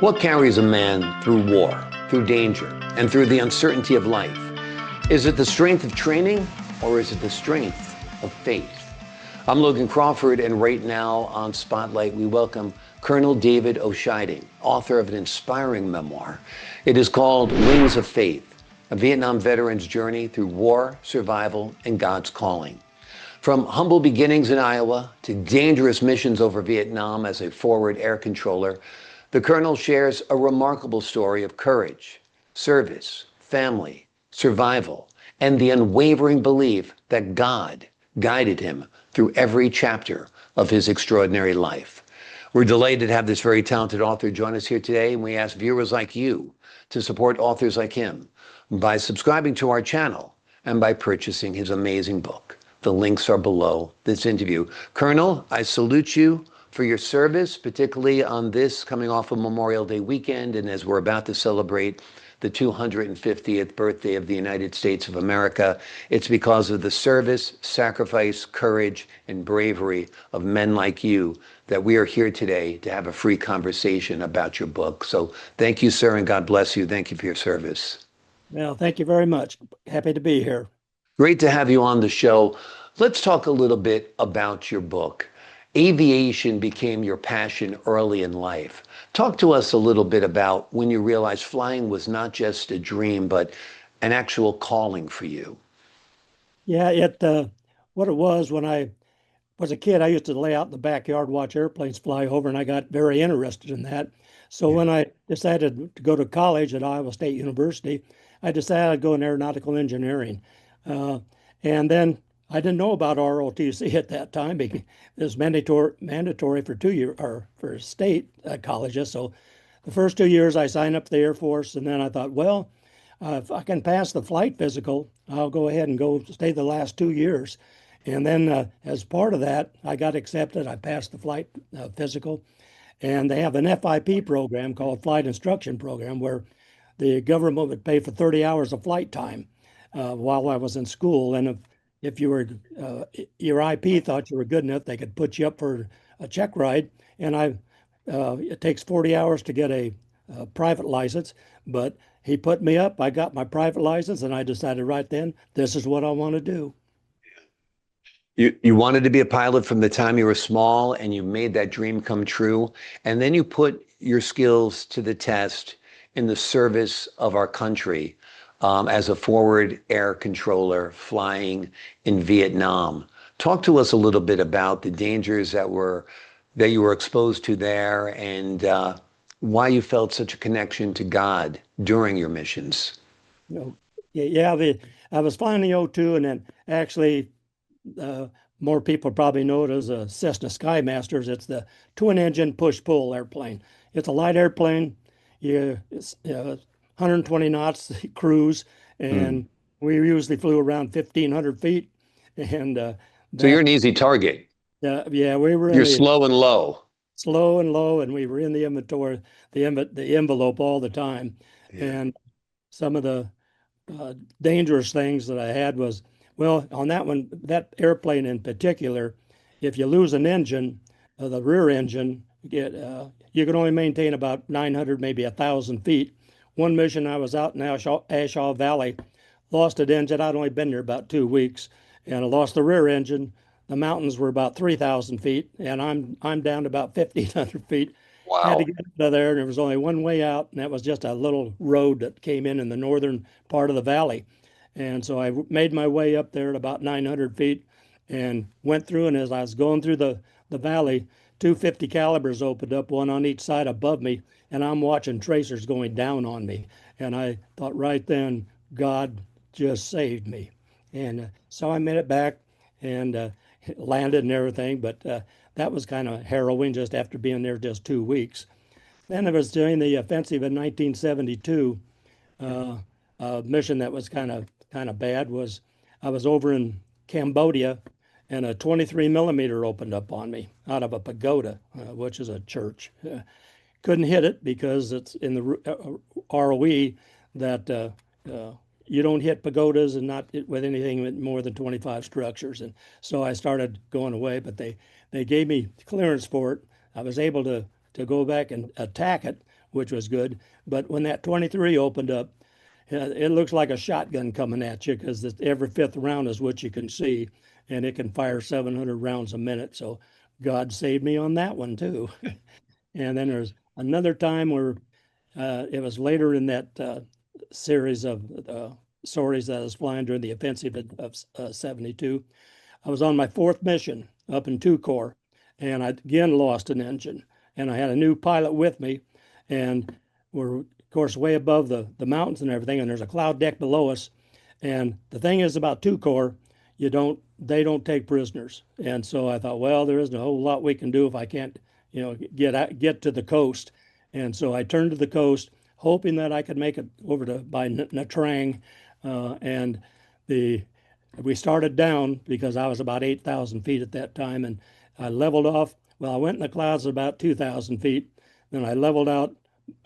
What carries a man through war, through danger, and through the uncertainty of life? Is it the strength of training, or is it the strength of faith? I'm Logan Crawford, and right now on Spotlight, we welcome Colonel David O. Scheiding, author of an inspiring memoir. It is called Wings of Faith, a Vietnam veteran's journey through war, survival, and God's calling. From humble beginnings in Iowa to dangerous missions over Vietnam as a forward air controller, the Colonel shares a remarkable story of courage, service, family, survival, and the unwavering belief that God guided him through every chapter of his extraordinary life. We're delighted to have this very talented author join us here today, and we ask viewers like you to support authors like him by subscribing to our channel and by purchasing his amazing book. The links are below this interview. Colonel, I salute you for your service, particularly on this coming off of Memorial Day weekend, and as we're about to celebrate the 250th birthday of the United States of America. It's because of the service, sacrifice, courage, and bravery of men like you that we are here today to have a free conversation about your book. So thank you, sir, and God bless you. Thank you for your service. Well, thank you very much. Happy to be here. Great to have you on the show. Let's talk a little bit about your book. Aviation became your passion early in life. Talk to us a little bit about when you realized flying was not just a dream, but an actual calling for you. Yeah, what it was when I was a kid, I used to lay out in the backyard, watch airplanes fly over, and I got very interested in that. So when I decided to go to college at Iowa State University, I decided I'd go in aeronautical engineering. Uh, and then I didn't know about ROTC at that time because it was mandatory for 2 year or for state colleges. So the first 2 years I signed up for the Air Force, and then I thought, well, if I can pass the flight physical, I'll go ahead and go stay the last 2 years. And then as part of that, I got accepted. I passed the flight physical, and they have an FIP program called Flight Instruction Program where the government would pay for 30 hours of flight time while I was in school. And if you were your IP thought you were good enough, they could put you up for a check ride. And it takes 40 hours to get a private license, but he put me up. I got my private license, and I decided right then, this is what I want to do. You wanted to be a pilot from the time you were small, and you made that dream come true. And then you put your skills to the test in the service of our country as a forward air controller flying in Vietnam. Talk to us a little bit about the dangers that you were exposed to there, and why you felt such a connection to God during your missions. I was flying the O2, and then actually more people probably know it as a Cessna Skymasters. It's the twin engine push-pull airplane. It's a light airplane. It's 120 knots cruise, and we usually flew around 1,500 feet. And so you're an easy target. Yeah, we were. You're slow and low. Slow and low, and we were in the inventory, the envelope all the time. Yeah. And some of the dangerous things that I had was, well, on that one, that airplane in particular, if you lose an engine, the rear engine, you can only maintain about 900, maybe 1,000 feet. One mission, I was out in Ashaw Valley, lost an engine. I'd only been there about 2 weeks, and I lost the rear engine. The mountains were about 3,000 feet, and I'm down to about 1,500 feet. Wow. Had to get out of there, and there was only one way out, and that was just a little road that came in the northern part of the valley. And so I made my way up there at about 900 feet and went through, and as I was going through the valley, 250 calibers opened up, one on each side above me, and I'm watching tracers going down on me. And I thought right then, God just saved me. And so I made it back and landed and everything, but that was kind of harrowing just after being there just 2 weeks. Then I was doing the offensive in 1972. A mission that was kind of bad was I was over in Cambodia, and a 23 millimeter opened up on me out of a pagoda, which is a church. Couldn't hit it because it's in the ROE that you don't hit pagodas and not with anything with more than 25 structures. And so I started going away, but they gave me clearance for it. I was able to go back and attack it which was good. But when that 23 opened up, it looks like a shotgun coming at you because every fifth round is what you can see, and it can fire 700 rounds a minute. So God saved me on that one too. And then there's another time where it was later in that series of sorties that I was flying during the offensive of 72. I was on my fourth mission up in 2 Corps, and I again lost an engine. And I had a new pilot with me, and we're, of course, way above the mountains and everything, and there's a cloud deck below us. And the thing is about 2 Corps, they don't take prisoners. And so I thought, well, there isn't a whole lot we can do if I can't, get to the coast. And so I turned to the coast, hoping that I could make it over to by Nha Trang, and we started down because I was about 8,000 feet at that time, and I leveled off. Well, I went in the clouds at about 2,000 feet. Then I leveled out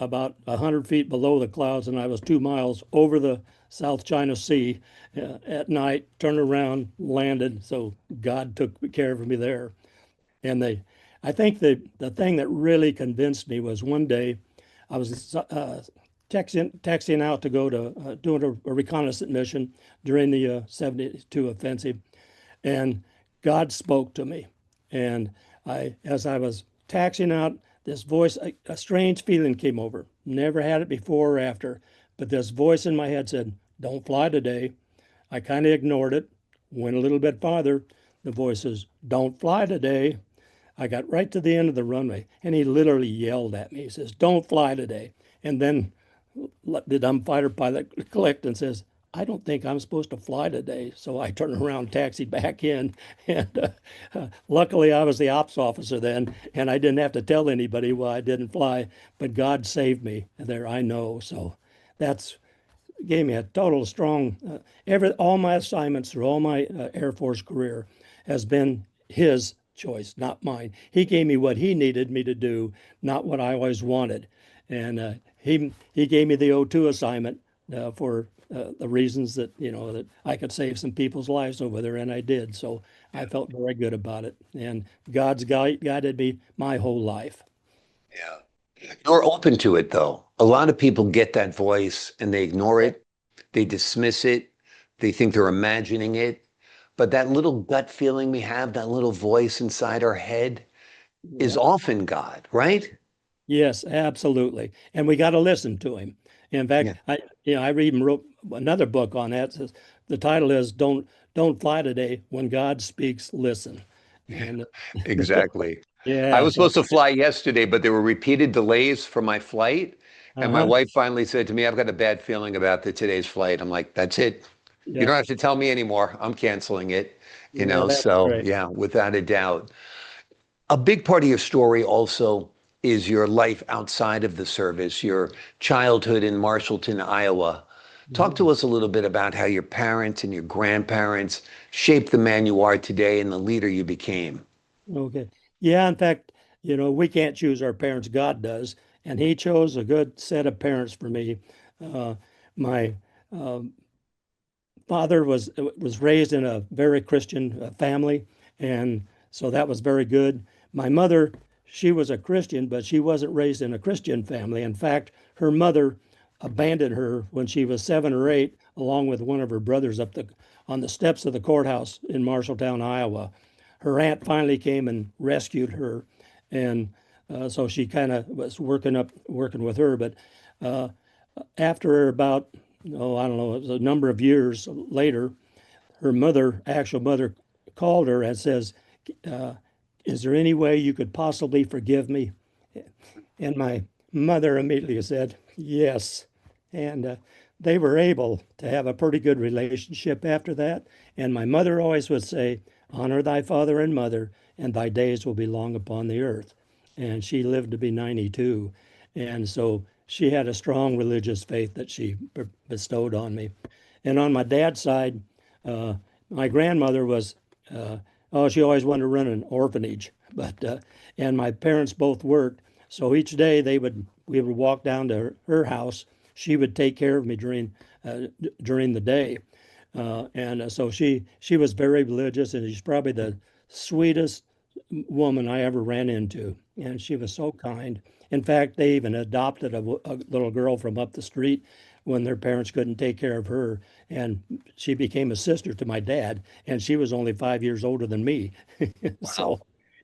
about 100 feet below the clouds, and I was 2 miles over the South China Sea at night, turned around, landed. So God took care of me there. And I think the thing that really convinced me was one day I was taxiing out to go to doing a reconnaissance mission during the 72 offensive, and God spoke to me. And as I was taxiing out, this voice, a strange feeling came over. Never had it before or after, but this voice in my head said, "Don't fly today." I kind of ignored it, went a little bit farther. The voice says, "Don't fly today." I got right to the end of the runway, and he literally yelled at me. He says, "Don't fly today." And then the dumb fighter pilot clicked and says, "I don't think I'm supposed to fly today." So I turned around, taxied back in, and luckily I was the ops officer then, and I didn't have to tell anybody why I didn't fly. But God saved me there, I know. So that's gave me a total strong. All my assignments through all my Air Force career has been His choice, not mine. He gave me what He needed me to do, not what I always wanted. And he gave me the O2 assignment for the reasons that that I could save some people's lives over there, and I did. So I felt very good about it, and God's guided me my whole life. Yeah. You're open to it, though. A lot of people get that voice and they ignore it, they dismiss it, they think they're imagining it. But that little gut feeling we have, that little voice inside our head, is Yeah. often God, right? Yes, absolutely, and we got to listen to Him. In fact, Yeah, I even wrote another book on that. The title is "Don't Fly Today. When God Speaks, Listen." And exactly. I yeah, was supposed to fly yesterday, but there were repeated delays for my flight. And my uh-huh, wife finally said to me, "I've got a bad feeling about today's flight." I'm like, "That's it. You yeah, don't have to tell me anymore. I'm canceling it." yeah, that's So great. yeah, without a doubt. A big part of your story also is your life outside of the service, your childhood in Marshallton, Iowa. Talk to Mhm. us a little bit about how your parents and your grandparents shaped the man you are today and the leader you became. Okay. Yeah, in fact, we can't choose our parents. God does, and He chose a good set of parents for me. Uh, my um, father was raised in a very Christian family, and so that was very good. My mother, she was a Christian, but she wasn't raised in a Christian family. In fact, her mother abandoned her when she was 7 or 8, along with one of her brothers on the steps of the courthouse in Marshalltown, Iowa. Her aunt finally came and rescued her, and so she kind of was working with her. But uh, after about, oh, I don't know, it was a number of years later, her mother, actual mother, called her and says, uh, "Is there any way you could possibly forgive me?" And my mother immediately said, "Yes." And they were able to have a pretty good relationship after that. And my mother always would say, "Honor thy father and mother, and thy days will be long upon the earth." And she lived to be 92. And so she had a strong religious faith that she bestowed on me. And on my dad's side, uh, my grandmother was, oh, she always wanted to run an orphanage, and my parents both worked. So each day we would walk down to her house. She would take care of me during the day, and so she was very religious, and she's probably the sweetest, woman I ever ran into, and she was so kind. In fact, they even adopted a little girl from up the street when their parents couldn't take care of her, and she became a sister to my dad, and she was only 5 years older than me. Wow. So,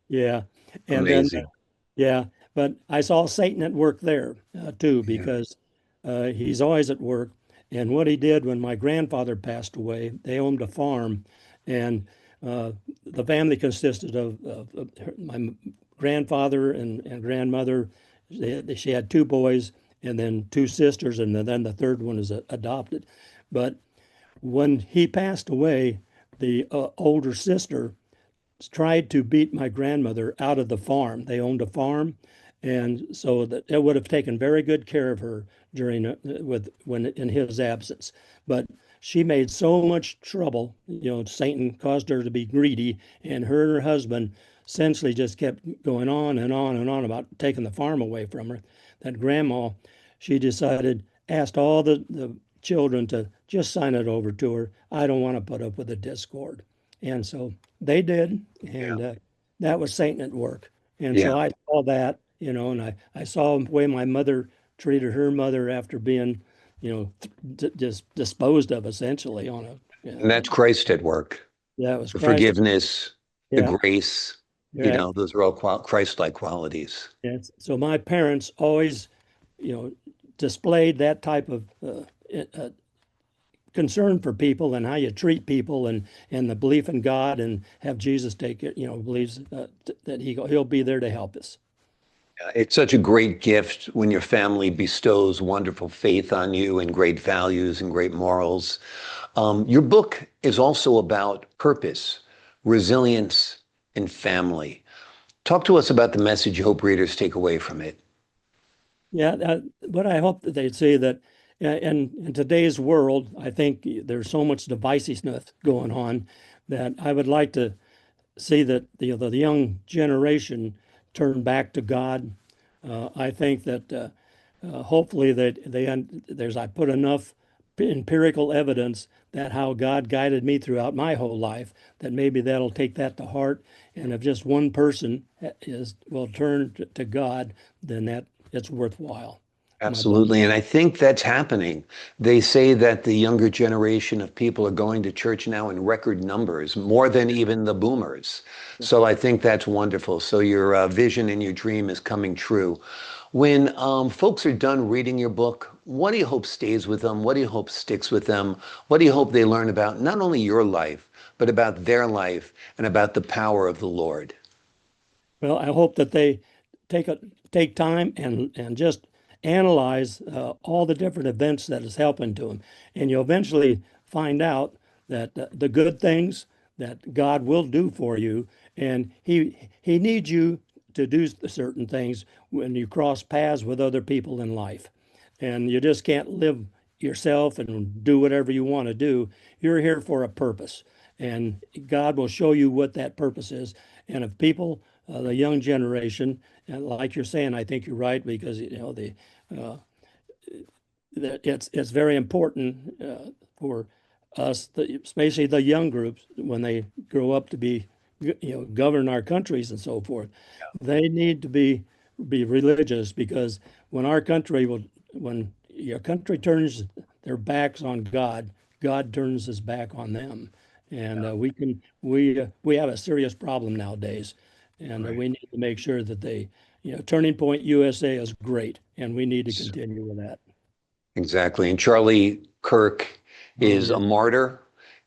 yeah, and then Amazing. yeah, but I saw Satan at work there too, Yeah. because he's always at work. And what he did when my grandfather passed away, they owned a farm, and uh, the family consisted of my grandfather and grandmother. She had two boys and then two sisters, and then the third one is adopted. But when he passed away, the older sister tried to beat my grandmother out of the farm. They owned a farm, and so that it would have taken very good care of her during with when in his absence. But she made so much trouble. Satan caused her to be greedy, and her and her husband essentially just kept going on and on and on about taking the farm away from her. That grandma, she decided, asked all the children to just sign it over to her. I don't want to put up with the discord. And so they did, Yeah. and that was Satan at work. And Yeah. so I saw that, and I saw the way my mother treated her mother after being, just disposed of essentially on And that's Christ at work. that was The Christ. forgiveness, the Yeah, grace, yeah, those are all Christ-like qualities. yeah. So my parents always, displayed that type of concern for people and how you treat people and the belief in God and have Jesus take it, believes that he'll be there to help us. It's such a great gift when your family bestows wonderful faith on you and great values and great morals. Your book is also about purpose, resilience, and family. Talk to us about the message you hope readers take away from it. Yeah, but I hope that they'd see that in today's world, I think there's so much divisiveness going on that I would like to see that the young generation turn back to God. I think that hopefully that there's I put enough empirical evidence that how God guided me throughout my whole life that maybe that'll take that to heart. And if just one person will turn to God, then that it's worthwhile. My book. Absolutely. And I think that's happening. They say that the younger generation of people are going to church now in record numbers, more than even the boomers. So I think that's wonderful. So your vision and your dream is coming true. When folks are done reading your book, what do you hope stays with them? What do you hope sticks with them? What do you hope they learn about not only your life, but about their life and about the power of the Lord? Well, I hope that they take a take time and just analyze all the different events that is happening to them, and you'll eventually find out that the good things that God will do for you, and He needs you to do certain things when you cross paths with other people in life, and you just can't live yourself and do whatever you want to do. You're here for a purpose, and God will show you what that purpose is. And if people the young generation. And like you're saying, I think you're right because uh, it's very important for us, especially the young groups, when they grow up to be govern our countries and so forth. They need to be religious because when your country turns their backs on God, God turns his back on them, and we have a serious problem nowadays, and Right. we need to make sure that Turning Point USA is great, and we need to continue with that. Exactly. And Charlie Kirk Oh is yeah, a martyr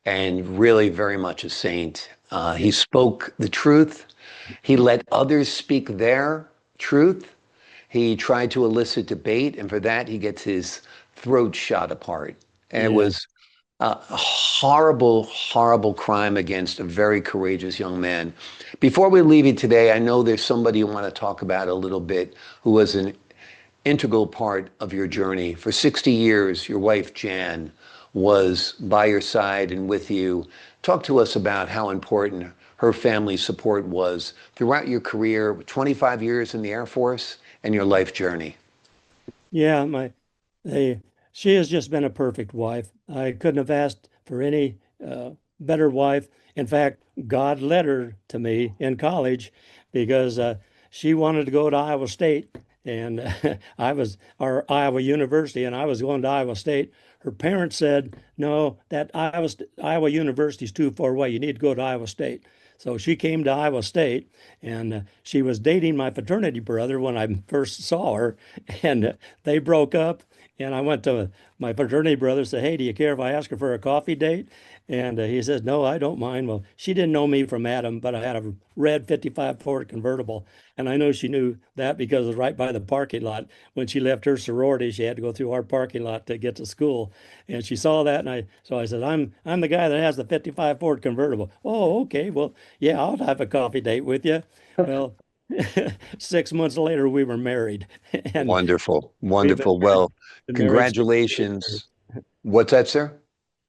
and really very much a saint. yeah, He spoke the truth. He let others speak their truth. He tried to elicit debate, and for that, he gets his throat shot apart. And it yeah. was a horrible, horrible crime against a very courageous young man. Before we leave you today, I know there's somebody you want to talk about a little bit who was an integral part of your journey. For 60 years, your wife, Jan, was by your side and with you. Talk to us about how important her family support was throughout your career, 25 years in the Air Force, and your life journey. Yeah, they, she has just been a perfect wife. I couldn't have asked for any better wife. In fact, God led her to me in college because she wanted to go to Iowa State, and I was, or Iowa University, and I was going to Iowa State. Her parents said, "No, that Iowa University is too far away. You need to go to Iowa State." So she came to Iowa State, and she was dating my fraternity brother when I first saw her, and they broke up. And I went to my fraternity brother, said, "Hey, do you care if I ask her for a coffee date?" And he says, "No, I don't mind." Well, she didn't know me from Adam, but I had a red 55 Ford convertible. And I know she knew that because it was right by the parking lot. When she left her sorority, she had to go through our parking lot to get to school. And she saw that, and so I said, I'm the guy that has the 55 Ford convertible." "Oh, okay. Well, yeah, I'll have a coffee date with you." Well, 6 months later, we were married. And Wonderful, we've been wonderful. married, Well, been married 63 years. congratulations. What's that, sir?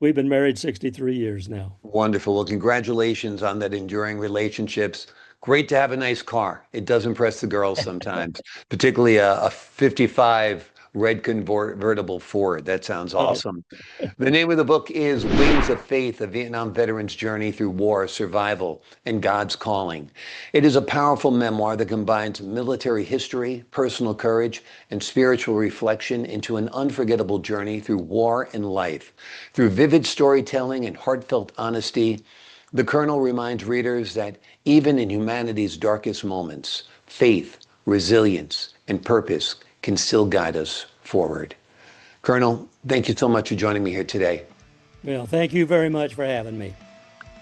We've been married 63 years now. Wonderful. Well, congratulations on that enduring relationships. Great to have a nice car. It does impress the girls sometimes, particularly a 55 red convertible Ford. That sounds Oh, awesome. The name of the book is Wings of Faith, a Vietnam veteran's journey through war, survival, and God's calling. It is a powerful memoir that combines military history, personal courage, and spiritual reflection into an unforgettable journey through war and life. Through vivid storytelling and heartfelt honesty, the Colonel reminds readers that even in humanity's darkest moments, faith, resilience, and purpose can still guide us forward. Colonel, thank you so much for joining me here today. well, thank you very much for having me.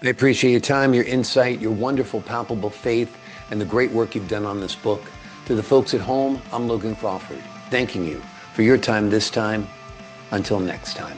I appreciate your time, your insight, your wonderful, palpable faith, and the great work you've done on this book. To the folks at home, I'm Logan Crawford, thanking you for your time this time. Until next time.